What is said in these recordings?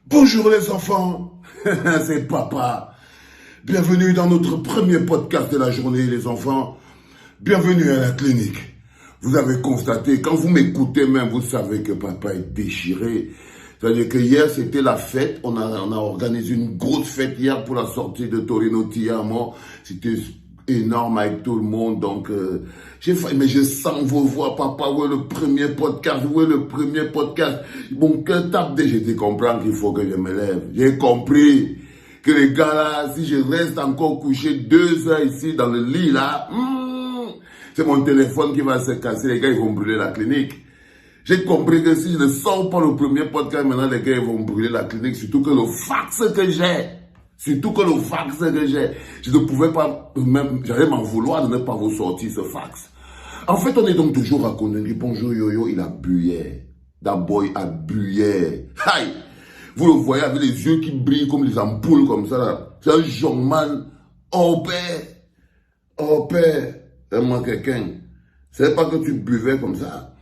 Bonjour les enfants, c'est papa. Bienvenue dans notre premier podcast de la journée les enfants. Bienvenue à la clinique. Vous avez constaté, quand vous m'écoutez même, vous savez que papa est déchiré. C'est-à-dire que hier c'était la fête, on a organisé une grosse fête hier pour la sortie de Torino Tiamo. C'était énorme avec tout le monde, donc mais je sens vos voix, papa, où est le premier podcast, Mon cœur tape déjà, j'ai compris qu'il faut que je me lève. J'ai compris que les gars là, si je reste encore couché 2 heures ici dans le lit là, c'est mon téléphone qui va se casser, les gars ils vont brûler la clinique. J'ai compris que si je ne sors pas le premier podcast, maintenant les gars ils vont brûler la clinique, surtout que le fax que j'ai. Je ne pouvais pas, même, j'allais m'en vouloir de ne pas vous sortir ce fax. En fait, on est donc toujours à Kondengui. Bonjour Yoyo, il a bu hier. D'abord, il a bu hier. Aïe! Vous le voyez avec les yeux qui brillent comme les ampoules comme ça là. C'est un jeune man. Oh père, aime-moi quelqu'un. C'est pas que tu buvais comme ça.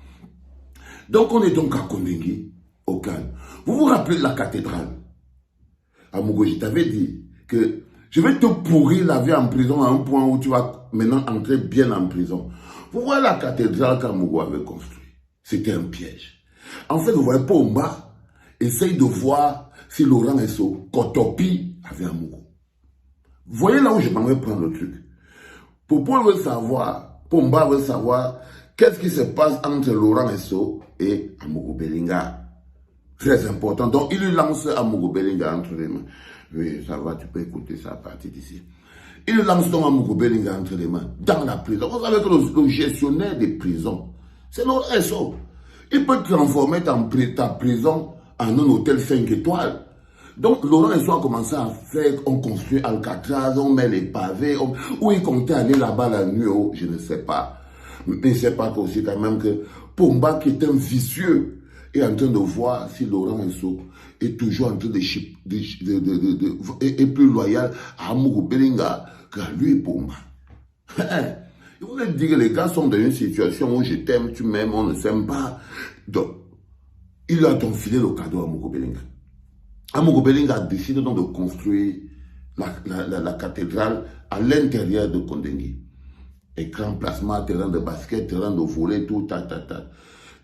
Donc, on est donc à Kondengui, au calme. Vous vous rappelez de la cathédrale? Amogo, je t'avais dit que je vais te pourrir la vie en prison à un point où tu vas maintenant entrer bien en prison. Vous voyez la cathédrale qu'Amogo avait construite. C'était un piège. En fait, vous voyez, Pomba essaye de voir si Laurent Esso, Kotopi, avait Amogo. Vous voyez là où je m'en vais prendre le truc. Pomba veut savoir qu'est-ce qui se passe entre Laurent Esso et Amogo Belinga. Très important. Donc, il lui lance Amogo Belinga entre les mains. Oui, ça va, tu peux écouter ça à partir d'ici. Il lui lance donc Amogo Belinga entre les mains, dans la prison. Vous savez que le gestionnaire des prisons, c'est Laurent Esso. Il peut transformer ta prison en un hôtel 5 étoiles. Donc, Laurent Esso a commencé à faire, on construit Alcatraz, on met les pavés, où il comptait aller là-bas la nuit, je ne sais pas. Mais c'est pas aussi quand même que Pomba, qui est un vicieux, est en train de voir si Laurent Esso est toujours en train est plus loyal à Amogo Belinga qu'à lui, Pomba. Je voulais dire que les gars sont dans une situation où je t'aime, tu m'aimes, on ne s'aime pas. Donc, il a donc filé le cadeau à Amogo Belinga. Amogo Belinga a décidé donc de construire la cathédrale à l'intérieur de Kondengui. Écran plasma, terrain de basket, terrain de volley, tout,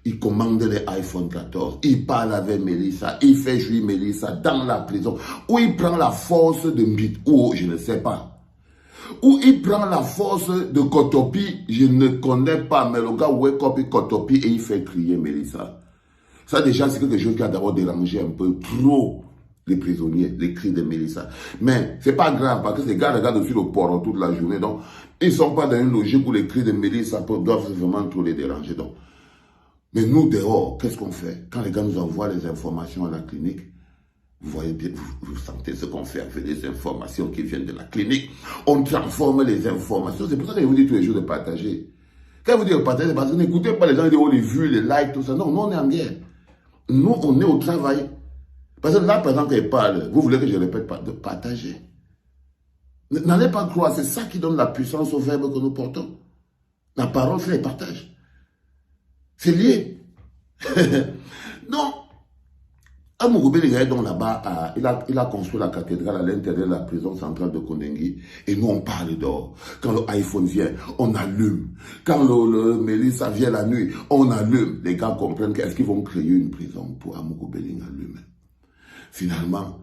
Il commande les iPhone 14, il parle avec Mélissa, il fait jouer Mélissa dans la prison, où il prend la force de Mbit, ou je ne sais pas. Où il prend la force de Kotopi, je ne connais pas, mais le gars wake up Kotopi et il fait crier Mélissa. Ça déjà c'est quelque chose qui a d'abord dérangé un peu trop les prisonniers, les cris de Mélissa. Mais c'est pas grave parce que ces gars regardent dessus le port toute la journée, donc ils ne sont pas dans une logique où les cris de Mélissa doivent vraiment trop les déranger. Donc. Mais nous, dehors, qu'est-ce qu'on fait? Quand les gars nous envoient les informations à la clinique, vous voyez bien, vous sentez ce qu'on fait avec les informations qui viennent de la clinique. On transforme les informations. C'est pour ça que je vous dis tous les jours de partager. Quand je vous dis de partager, c'est parce que n'écoutez pas les gens qui disent, oh, les vues, les likes, tout ça. Non, nous, on est en guerre. Nous, on est au travail. Parce que là, par exemple, quand il parle, vous voulez que je répète pas, de partager. N'allez pas croire, c'est ça qui donne la puissance au verbe que nous portons. La parole, c'est le partage. C'est lié. Non. Amogo Belinga est donc là-bas, il a construit la cathédrale à l'intérieur de la prison centrale de Kondengui. Et nous, on parle dehors. Quand le iPhone vient, on allume. Quand le Mélissa vient la nuit, on allume. Les gars comprennent qu'est-ce qu'ils vont créer une prison pour Amogo Belinga lui-même. Finalement,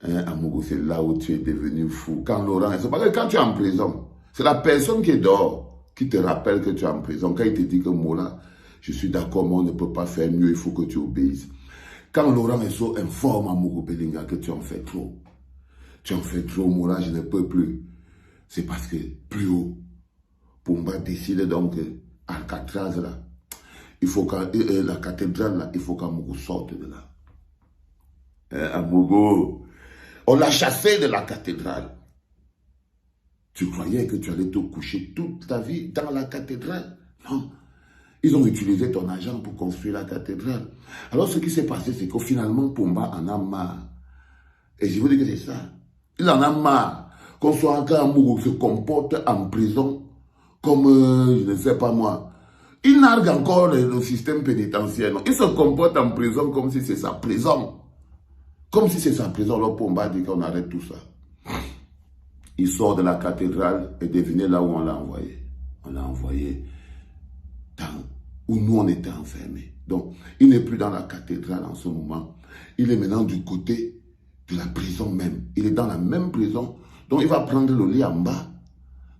Amogo, c'est là où tu es devenu fou. Quand Laurent, c'est parce que quand tu es en prison, c'est la personne qui est dehors qui te rappelle que tu es en prison. Quand il te dit que Mola, je suis d'accord, mais on ne peut pas faire mieux, il faut que tu obéisses. Quand Laurent Esso informe Amogo Belinga que tu en fais trop. Tu en fais trop, Mola, je ne peux plus. C'est parce que plus haut, Pomba décide donc Alcatraz là, il faut que la cathédrale là, il faut qu'Amogo sorte de là. Amogo, on l'a chassé de la cathédrale. Tu croyais que tu allais te coucher toute ta vie dans la cathédrale? Non. Ils ont utilisé ton argent pour construire la cathédrale. Alors ce qui s'est passé, c'est que finalement, Pomba en a marre. Et je vous dis que c'est ça. Il en a marre qu'on soit encore Amogo se comporte en prison comme, je ne sais pas moi. Il nargue encore le système pénitentiaire. Non. Il se comporte en prison comme si c'est sa prison. Comme si c'est sa prison, le Pomba dit qu'on arrête tout ça. Il sort de la cathédrale et devinez là où on l'a envoyé. On l'a envoyé où nous on était enfermés. Donc, il n'est plus dans la cathédrale en ce moment. Il est maintenant du côté de la prison même. Il est dans la même prison. Donc, il va prendre le lit en bas.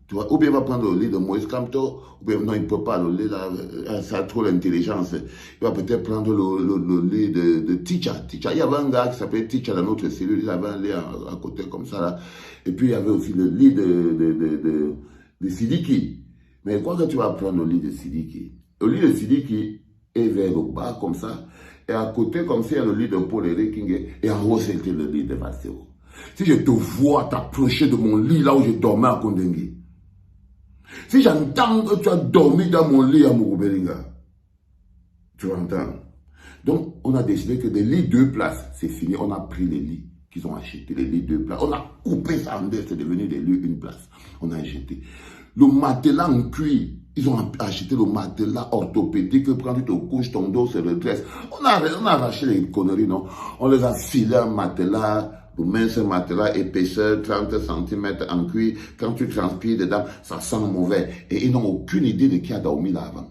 Tu vois, ou bien il va prendre le lit de Moïse Kamto, ou bien non, il ne peut pas, le lit là, ça a trop l'intelligence. Il va peut-être prendre le lit de Ticha. Il y avait un gars qui s'appelait Ticha dans notre cellule, il avait un lit à côté comme ça là. Et puis il y avait aussi le lit de Sidiki. Mais quoi que tu vas prendre le lit de Sidiki? Le lit de Sidiki est vers le bas comme ça, et à côté comme ça il y a le lit de Paul Eric et en haut c'était le lit de Vasséo. Si je te vois t'approcher de mon lit là où je dormais à Kondengi, si j'entends que tu as dormi dans mon lit à Mugubelinga, tu entends? Donc, on a décidé que des lits 2 places, c'est fini. On a pris les lits qu'ils ont achetés, les lits 2 places. On a coupé ça en deux, c'est devenu des lits 1 place. On a acheté. Le matelas en cuir, ils ont acheté le matelas orthopédique, quand tu te couches, ton dos se redresse. On a arraché les conneries, non? On les a filé un matelas. Le mince matelas épaisseur 30 cm en cuir, quand tu transpires dedans, ça sent mauvais. Et ils n'ont aucune idée de qui a dormi là avant.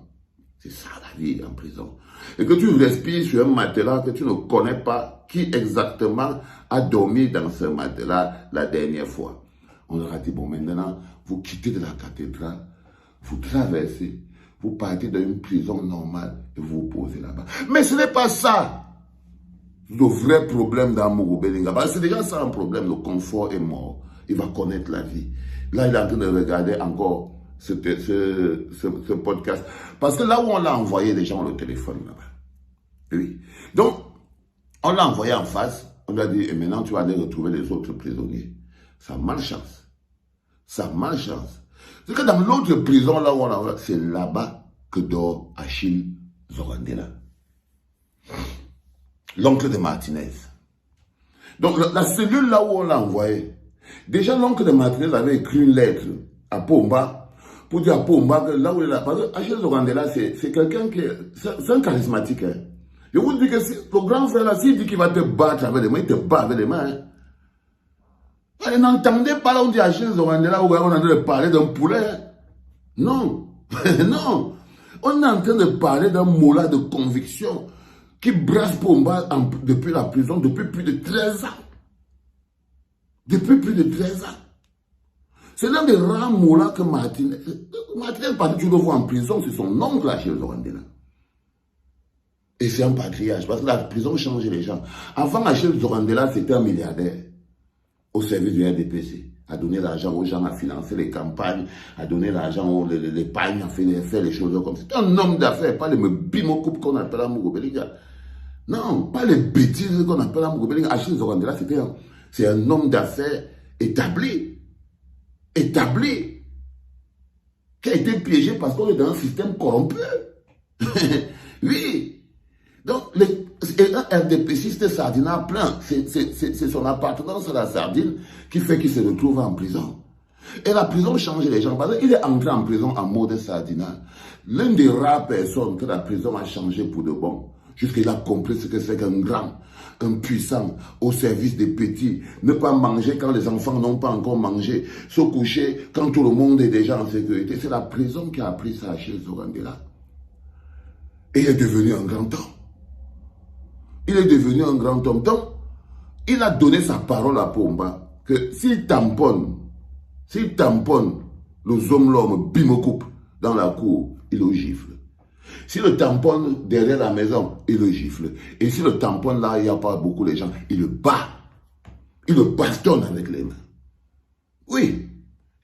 C'est ça la vie en prison. Et que tu respires sur un matelas que tu ne connais pas qui exactement a dormi dans ce matelas la dernière fois. On leur a dit, bon maintenant, vous quittez de la cathédrale, vous traversez, vous partez dans une prison normale et vous vous posez là-bas. Mais ce n'est pas ça. Le vrai problème dans Mugubelinga, c'est déjà ça un problème, le confort est mort. Il va connaître la vie. Là, il est en train de regarder encore ce podcast. Parce que là où on l'a envoyé, les gens ont le téléphone là-bas. Oui. Donc, on l'a envoyé en face. On a dit, et maintenant tu vas aller retrouver les autres prisonniers. Ça a malchance. Ça a malchance. C'est que dans l'autre prison, là où on l'a envoyé, c'est là-bas que dort Achille Zorandela, l'oncle de Martinez. Donc, la cellule là où on l'a envoyé, déjà l'oncle de Martinez avait écrit une lettre à Pomba pour dire à Pomba que là où il est là, parce que Achille Zorandela, c'est quelqu'un qui c'est un charismatique. Hein. Je vous dis que le grand frère là, s'il dit qu'il va te battre avec les mains, il te bat avec les mains. Hein. Et n'entendez pas là où on dit Achille Zorandela, où on est en train de parler d'un poulet. Hein. Non, non. On est en train de parler d'un mot-là de conviction qui brasse Pomba depuis la prison, depuis plus de 13 ans. Depuis plus de 13 ans. C'est l'un des rares mots-là que Martinez, parce que tu le vois en prison, c'est son oncle Achille Zorandela. Et c'est un patriarche, parce que la prison change les gens. Avant, Achille Zorandela, c'était un milliardaire au service du RDPC. À donner l'argent aux gens, à financer les campagnes, à donner l'argent aux l'épargne, à faire les choses comme ça. C'est un homme d'affaires, pas les bimokoup qu'on appelle à Mugubelinga. Non, pas les bêtises qu'on appelle à Mugubelinga. Achille Zorandela, c'est un homme d'affaires établi. Établi. Qui a été piégé parce qu'on est dans un système corrompu. Oui. Donc, un RDPCiste sardinard plein. C'est son appartenance à la sardine qui fait qu'il se retrouve en prison. Et la prison change les gens. Parce qu'il est entré en prison en mode sardinard. L'une des rares personnes que la prison a changé pour de bon. Jusqu'il a compris ce que c'est qu'un grand, un puissant, au service des petits. Ne pas manger quand les enfants n'ont pas encore mangé. Se coucher quand tout le monde est déjà en sécurité. C'est la prison qui a appris ça à Achille Zorandela. Et il est devenu un grand homme. Il est devenu un grand homme. Donc, il a donné sa parole à Pomba que s'il tamponne le homme bimokoupe dans la cour, il le gifle. Si le tamponne derrière la maison, il le gifle. Et si le tamponne là, il n'y a pas beaucoup de gens, il le bat. Il le bastonne avec les mains. Oui.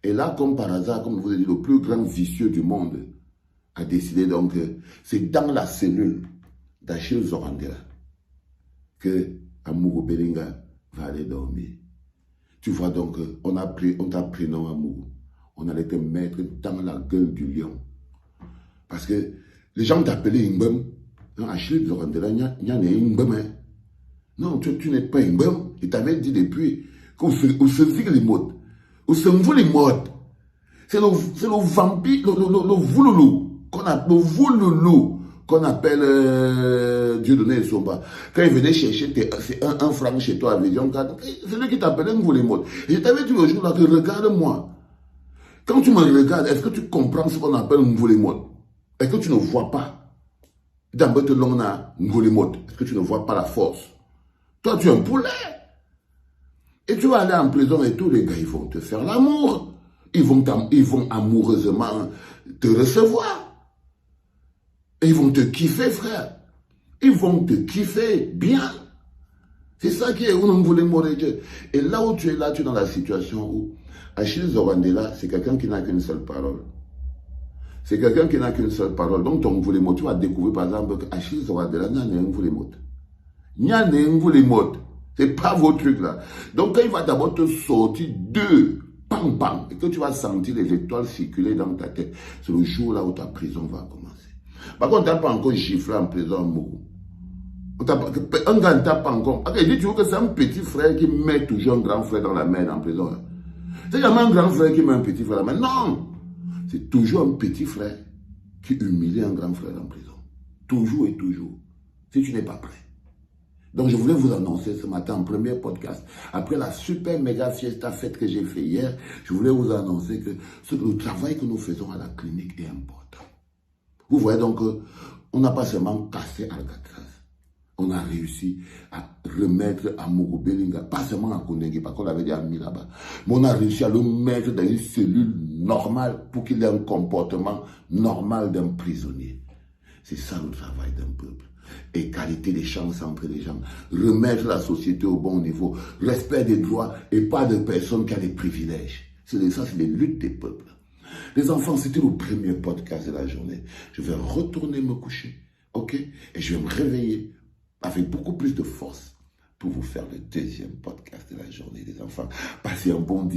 Et là, comme par hasard, comme je vous ai dit, le plus grand vicieux du monde a décidé donc, c'est dans la cellule d'Achille Zorandela que Amourou Belinga va aller dormir. Tu vois donc, on t'a pris nom Amourou. On allait te mettre dans la gueule du lion. Parce que les gens t'appelaient Imbem. Non, Achille Zorandela, il y en a Imbem. Hein. Non, tu n'es pas Imbem. Il t'avait dit depuis qu'on se dit les mots. On se voit les mots. C'est le vampire, le vouloulou, qu'on appelle Dieudonné Somba. Quand il venait chercher un franc chez toi à Vision 4, c'est lui qui t'appelait Ngoulémod. Et je t'avais dit le jour là que regarde-moi. Quand tu me regardes, est-ce que tu comprends ce qu'on appelle Ngoulémod? Est-ce que tu ne vois pas? D'abord, l'on a Ngoulémod. Est-ce que tu ne vois pas la force? Toi, tu es un poulet. Et tu vas aller en prison et tous les gars, ils vont te faire l'amour. Ils vont amoureusement te recevoir. Et ils vont te kiffer, frère. Ils vont te kiffer bien. C'est ça qui est où on voulait mourir. Et là où tu es là, tu es dans la situation où Achille Zawandela, c'est quelqu'un qui n'a qu'une seule parole. C'est quelqu'un qui n'a qu'une seule parole. Donc ton Ngoulémod, tu vas découvrir par exemple que Achille Zawandela n'a rien Ngoulémod. Il n'y a rien Ngoulémod. C'est pas vos trucs là. Donc quand il va d'abord te sortir deux, pam pam, et que tu vas sentir les étoiles circuler dans ta tête, c'est le jour là où ta prison va commencer. Par contre, tu n'as pas encore giflé en prison à Mourou. Un gars ne t'a pas encore. Okay, dis toujours que c'est un petit frère qui met toujours un grand frère dans la merde en prison. C'est jamais un grand frère qui met un petit frère dans la merde. Non! C'est toujours un petit frère qui humilie un grand frère en prison. Toujours et toujours. Si tu n'es pas prêt. Donc je voulais vous annoncer ce matin en premier podcast, après la super méga fiesta fête que j'ai fait hier, je voulais vous annoncer que le travail que nous faisons à la clinique est important. Vous voyez donc, on n'a pas seulement cassé Alcatraz, on a réussi à remettre Amogo Belinga, pas seulement à Kondengui, parce qu'on l'avait déjà mis là-bas, mais on a réussi à le mettre dans une cellule normale pour qu'il ait un comportement normal d'un prisonnier. C'est ça le travail d'un peuple. Égalité des chances entre les gens, remettre la société au bon niveau, respect des droits et pas de personnes qui ont des privilèges. Ça, c'est les luttes des peuples. Les enfants, c'était le premier podcast de la journée. Je vais retourner me coucher, ok? Et je vais me réveiller avec beaucoup plus de force pour vous faire le deuxième podcast de la journée, les enfants. Passez un bon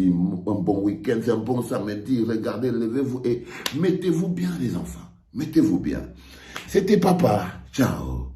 week-end, un bon samedi, regardez, levez-vous et mettez-vous bien, les enfants. Mettez-vous bien. C'était papa. Ciao.